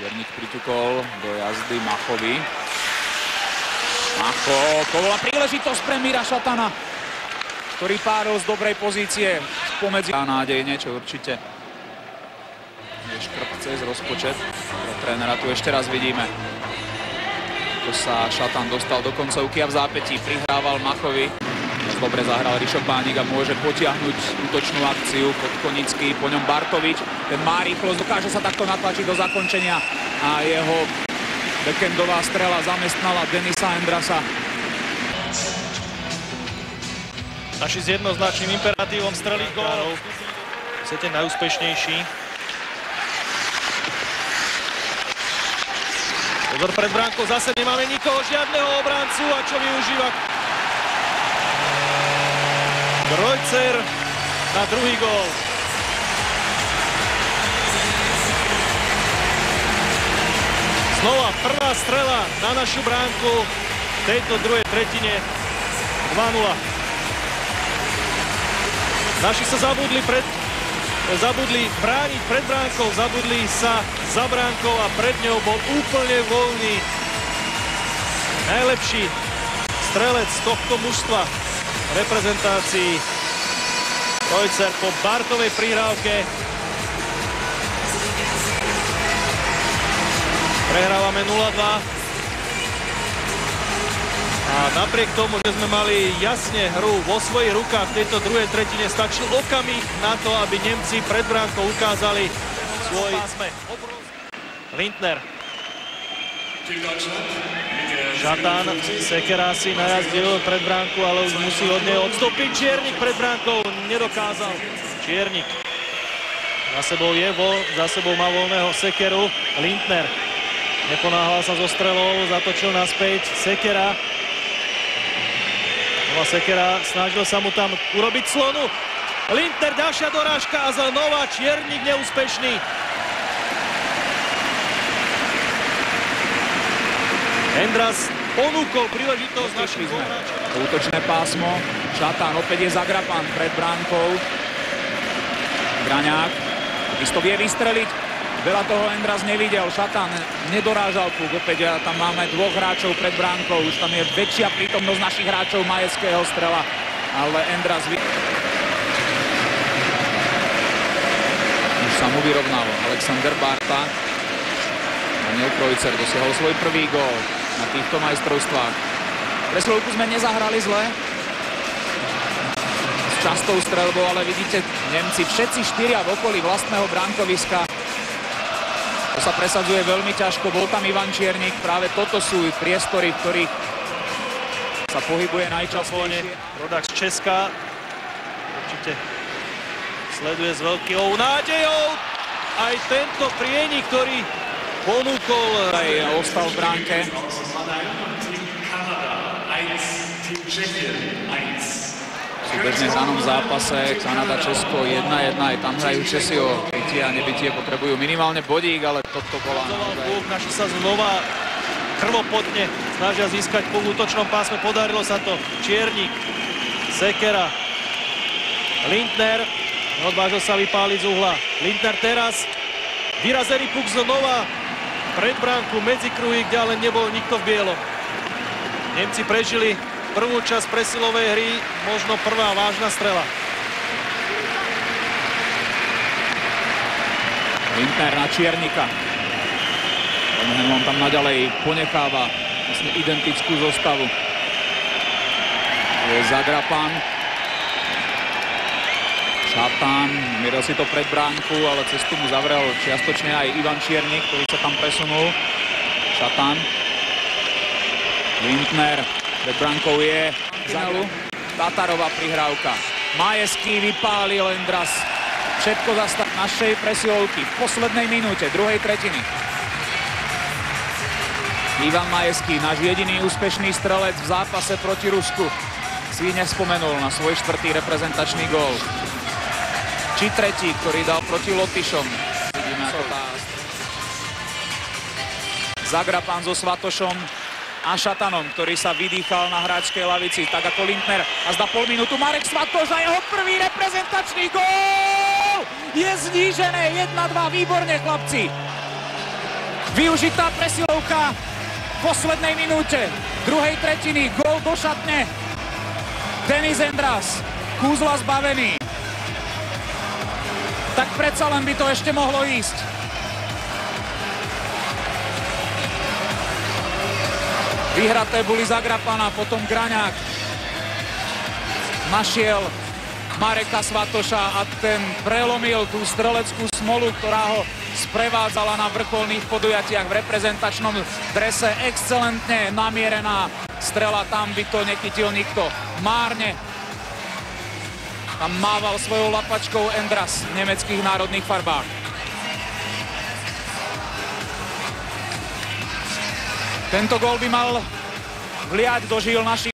Čiernik priťukol do jazdy Machovi. Macho, to bola príležitosť pre Mira Šatana, ktorý páril z dobrej pozície spomedzi. Nádej niečo určite. Je škrt cez rozpočet. Pre trénera tu ešte raz vidíme. To sa Šatan dostal do koncovky a v zápätí prihrával Machovi. Dobre zahral Rišo Pánik a môže potiahnuť útočnú akciu. Podkonický, po ňom Bartovič. Ten má rýchlosť, dokáže sa takto natlačiť do zakončenia a jeho backendová strela zamestnala Denisa Endrasa. Naši s jednoznačným imperatívom streliť gólov. Chcete najúspešnejší. Pozor pred bránkou, zase nemáme nikoho, žiadneho obrancu a čo využíva Krojcer na druhý gól. Znova prvá strela na našu bránku v tejto druhej tretine 2-0. Naši sa zabudli brániť pred bránkou, zabudli sa za bránkou a pred ňou bol úplne voľný najlepší strelec tohto mužstva reprezentácii Krojcer po Bartovej prihrávke. Prehrávame 0-2. A napriek tomu, že sme mali jasne hru vo svojich rukách v tejto druhej tretine, stačil okamih na to, aby Nemci pred bránkou ukázali svoj pásme. Lindner. Šatan, Sekera si najazdil pred bránku, ale už musí od nej odstúpiť. Čiernik pred bránkou nedokázal. Čiernik za sebou má voľného Sekeru. Lindner neponáhľal sa zo strelou, zatočil naspäť. Sekera. Sekera snažil sa mu tam urobiť slonu. Lindner, ďalšia dorážka a znova Čiernik neúspešný. Endras ponúkol príležitosť našich hráčov. Útočné pásmo. Šatan, opäť je Zagrapan pred bránkou. Graňák. Isto vie vystreliť. Veľa toho Endras nevidel. Šatan nedorážal puk. Opäť tam máme dvoch hráčov pred bránkou. Už tam je väčšia prítomnosť našich hráčov. Majeského strela. Ale Endras... Už sa mu vyrovnal Alexander Barta. Daniel Krojcer dosiahol svoj prvý gól na týchto majstrovstvách. Presilovku sme nezahrali zle. S častou streľbou, ale vidíte, Nemci všetci štyria v okolí vlastného bránkoviska. To sa presadzuje veľmi ťažko. Bol tam Ivan Čiernik. Práve toto sú priestory, v ktorých sa pohybuje najčastejšie. Rodák z Česka. Určite sleduje s veľkou nádejou aj tento prienik, ktorý ponúkol. Aj ostal v bránke. V súbežne hranom zápase Kanada-Česko 1-1. Aj tam hrajú Česi o bytie a nebytie. Potrebujú minimálne bodík, ale toto bola... Naši sa znova krvopotne snažia získať po útočnom pásme. Podarilo sa to. Čiernik, Sekera, Lindner. Odvážil sa vypáliť z uhla. Lindner teraz. Vyrazený puk znova pred bránku medzi kruhy, kde ale nebol nikto v bielom. Nemci prežili prvú časť presilovej hry, možno prvá vážna strela. Lindner na Čiernika. On tam naďalej ponecháva vlastne identickú zostavu. Je Zagrapan. Šatan, mieril si to pred bránku, ale cestu mu zavrel čiastočne aj Ivan Čiernik, ktorý sa tam presunul. Šatan. Lindner. Pred bránkou je Tatarová prihrávka. Majeský vypálil Endras. Všetko za stav našej presilovky v poslednej minúte druhej tretiny. Ivan Majeský, náš jediný úspešný strelec v zápase proti Rusku, si nespomenul na svoj štvrtý reprezentačný gól. Či tretí, ktorý dal proti Lotyšom. Vidíme ako tá... Zagrapan so Svatošom a Šatanom, ktorý sa vydýchal na hráčskej lavici, tak ako Lindner. A zda pol minútu Marek Svatoš a jeho prvý reprezentačný gól! Je znížené 1-2, výborne chlapci! Využitá presilovka v poslednej minúte druhej tretiny. Gól do šatne. Denis Endras. Kúzla zbavený. Tak predsa len by to ešte mohlo ísť. Vyhraté boli Zagrapana, potom Graňák. Našiel Mareka Svatoša a ten prelomil tú streleckú smolu, ktorá ho sprevádzala na vrcholných podujatiach v reprezentačnom drese. Excelentne namierená strela, tam by to nechytil nikto. Márne tam mával svojou lapačkou Endras v nemeckých národných farbách. Tento gól by mal vliať do žil našich